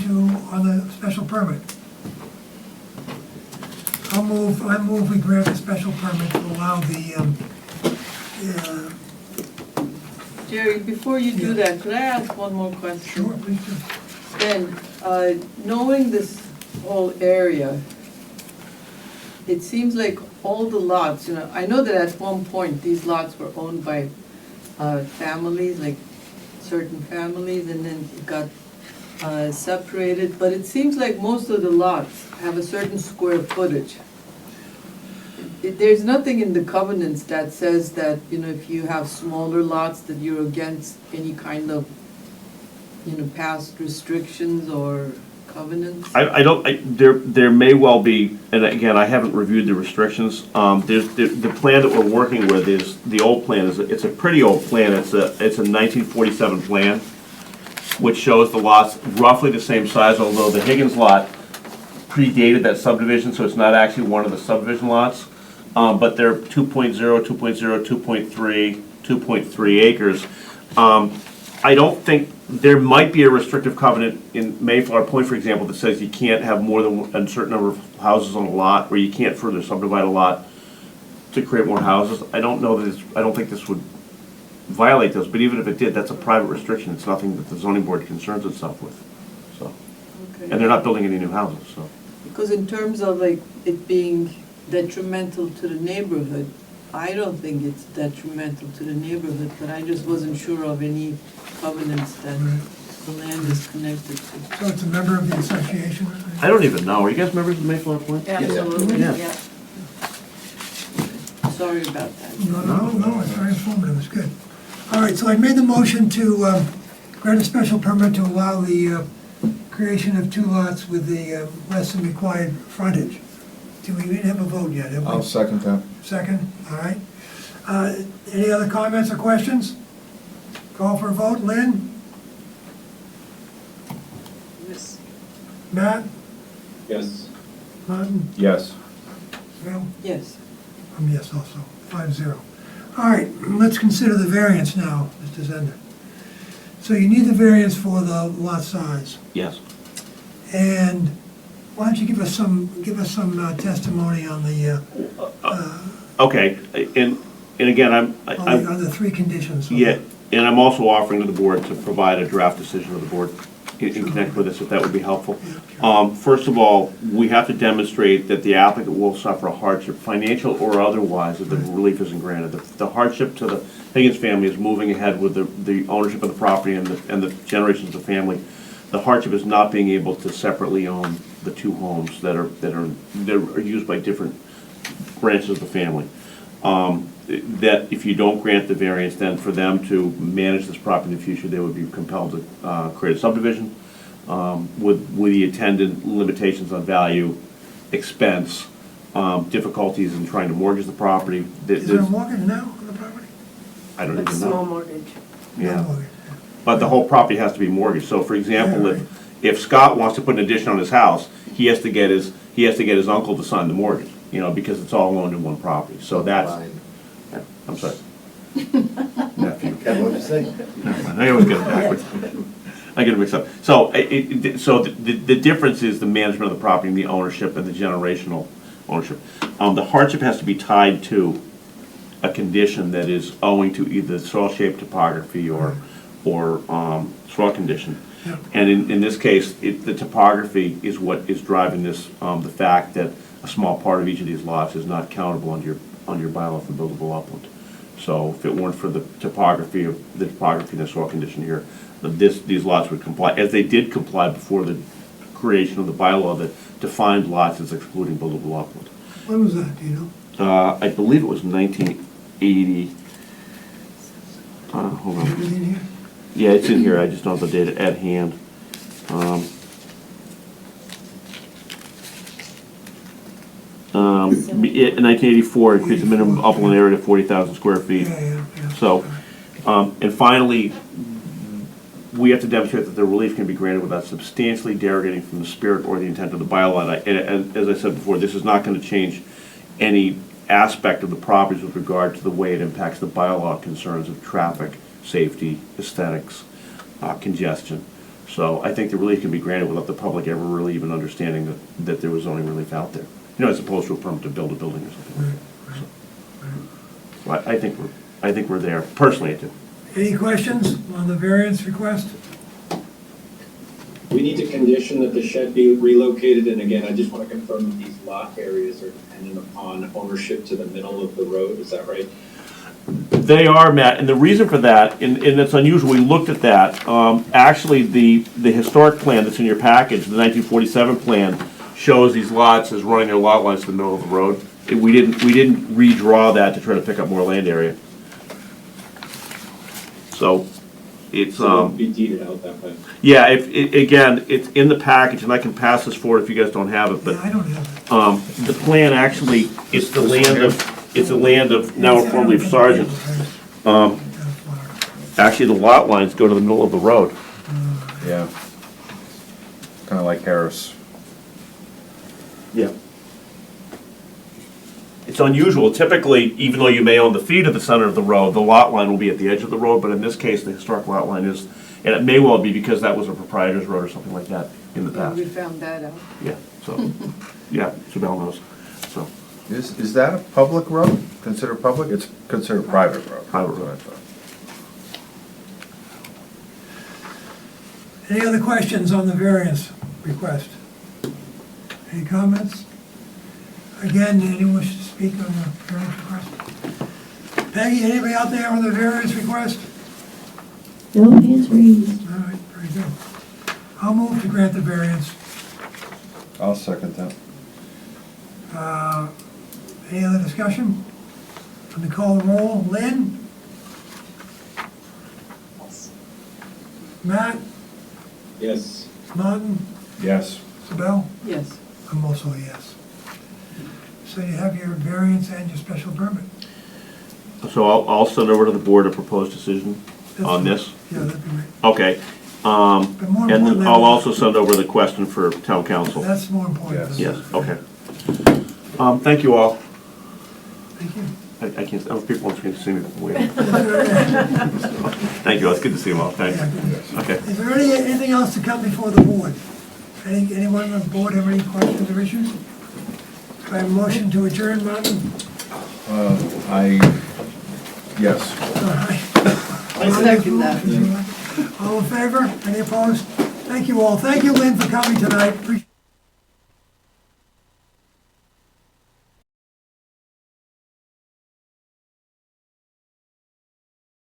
A: on the special permit? I move we grant a special permit to allow the,
E: Jerry, before you do that, could I ask one more question?
A: sure, please do.
E: Ben, knowing this whole area, it seems like all the lots, I know that at one point, these lots were owned by families, like certain families, and then it got separated, but it seems like most of the lots have a certain square footage. There's nothing in the covenants that says that, if you have smaller lots, that you're against any kind of, past restrictions or covenants.
B: There may well be, and again, I haven't reviewed the restrictions. There's the plan that we're working with is, the old plan it's a pretty old plan. It's a 1947 plan, which shows the lots roughly the same size, although the Higgins lot predated that subdivision, so it's not actually one of the subdivision lots. But they're 2.0, 2.0, 2.3, 2.3 acres. I don't think, there might be a restrictive covenant in Mayflower Point, for example, that says you can't have more than a certain number of houses on a lot, or you can't further subdivide a lot to create more houses. I don't think this would violate those, but even if it did, that's a private restriction. It's nothing that the zoning board concerns itself with, so.
E: Okay.
B: And they're not building any new houses, so.
E: Because in terms of like it being detrimental to the neighborhood, I don't think it's detrimental to the neighborhood, but I just wasn't sure of any covenants that the land is connected to.
A: So it's a member of the association?
B: I don't even know. Are you guys members of Mayflower Point?
J: Absolutely,
B: Yeah.
J: yeah.
E: Sorry about that.
A: No, it's very informative, it's good. All right, so I made the motion to grant a special permit to allow the creation of two lots with the less than required frontage. We didn't have a vote yet, have we?
D: I'll second that.
A: Second, all right. Any other comments or questions? Call for a vote, Lynn?
H: Yes.
A: Matt?
C: Yes.
A: Martin?
D: Yes.
A: Bill?
E: Yes.
A: I'm yes also, 5-0. All right, let's consider the variance now, Mr. Zender. So you need the variance for the lot size.
B: Yes.
A: And why don't you give us some testimony on the,
B: Okay, and again,
A: on the three conditions?
B: yeah, and I'm also offering to the board to provide a draft decision of the board in connection with this, if that would be helpful. First of all, we have to demonstrate that the applicant will suffer a hardship, financial or otherwise, if the relief isn't granted. The hardship to the Higgins family is moving ahead with the ownership of the property and the generations of the family. The hardship is not being able to separately own the two homes that are used by different branches of the family. That if you don't grant the variance, then for them to manage this property in the future, they would be compelled to create a subdivision with the attendant limitations on value, expense, difficulties in trying to mortgage the property.
A: Is there a mortgage now on the property?
B: I don't
J: But
B: even
J: small
B: know.
J: mortgage.
A: No
B: Yeah,
A: mortgage.
B: but the whole property has to be mortgaged. So for example,
A: Yeah, right.
B: if Scott wants to put an addition on his house, he has to get his uncle to sign the mortgage, because it's all owned in one property. So that's,
K: Fine.
B: I'm sorry. Nephew.
K: Ken, what'd you say?
B: I always get it backwards. I get it mixed up. So, so the difference is the management of the property and the ownership and the generational ownership. The hardship has to be tied to a condition that is owing to either soil shape, topography, or soil condition.
A: Yeah.
B: And in this case, the topography is what is driving this, the fact that a small part of each of these lots is not countable under your bylaw for buildable upland. So if it weren't for the topography and the soil condition here, these lots would comply, as they did comply before the creation of the bylaw that defined lots as excluding buildable upland.
A: When was that, do you know?
B: I believe it was 1980. Hold on.
A: Everything here?
B: Yeah, it's in here, I just don't have the data at hand. In 1984, it increased the minimum upland area to 40,000 square feet.
A: Yeah.
B: So, and finally, we have to demonstrate that the relief can be granted without substantially derogating from the spirit or the intent of the bylaw. And as I said before, this is not going to change any aspect of the properties with regard to the way it impacts the bylaw concerns of traffic, safety, aesthetics, congestion. So I think the relief can be granted without the public ever really even understanding that there was zoning relief out there. You know, as opposed to a permit to build a building or something. So I think we're there. Personally, I do.
A: Any questions on the variance request?
C: We need to condition that the shed be relocated, and again, I just want to confirm that these lot areas are dependent upon ownership to the middle of the road, is that right?
B: They are, Matt, and the reason for that, and it's unusual, we looked at that. Actually, the historic plan that's in your package, the 1947 plan, shows these lots as running their lot lines to the middle of the road. We didn't redraw that to try to pick up more land area. So, it's,
C: So it would be deeded out that way.
B: yeah, again, it's in the package, and I can pass this forward if you guys don't have it, but,
A: Yeah, I don't have it.
B: the plan actually, it's the land of, now formerly of Sargent. Actually, the lot lines go to the middle of the road.
D: Yeah. Kinda like Harris.
B: Yeah. It's unusual. Typically, even though you may own the feet of the center of the road, the lot line will be at the edge of the road, but in this case, the historic lot line is, and it may well be because that was a proprietor's road or something like that in the past.
E: We found that out.
B: Yeah, so, yeah, Shabelle knows, so.
D: Is that a public road? Considered public? It's considered private road.
B: Private road.
D: That's what I thought.
A: Any other questions on the variance request? Any comments? Again, anyone wish to speak on the variance request? Peggy, anybody out there on the variance request?
G: No hands raised.
A: All right, very good. I'll move to grant the variance.
D: I'll second that.
A: Any other discussion? Let me call the roll. Lynn? Matt?
C: Yes.
A: Martin?
D: Yes.
A: Isabel?
E: Yes.
A: I'm also a yes. So you have your variance and your special permit.
B: So I'll send over to the board a proposed decision on this.
A: Yeah, that'd be great.
B: Okay.
A: more
B: And
A: important
B: then
A: than
B: I'll
A: that-
B: also send over the question for town council.
A: That's more important.
D: Yes.
B: Yes, okay. Thank you all.
A: Thank you.
B: I can't, I have people on screen to see me waiting. Thank you, it's good to see you all, thanks.
A: Yeah.
B: Okay.
A: Is there anything else to come before the board? Anyone on the board have any questions or issues? Do I have a motion to adjourn, Martin?
D: Yes.
A: All right.
E: I second that.
A: All in favor? Any opposed? Thank you all. Thank you, Lynn, for coming tonight. Appreciate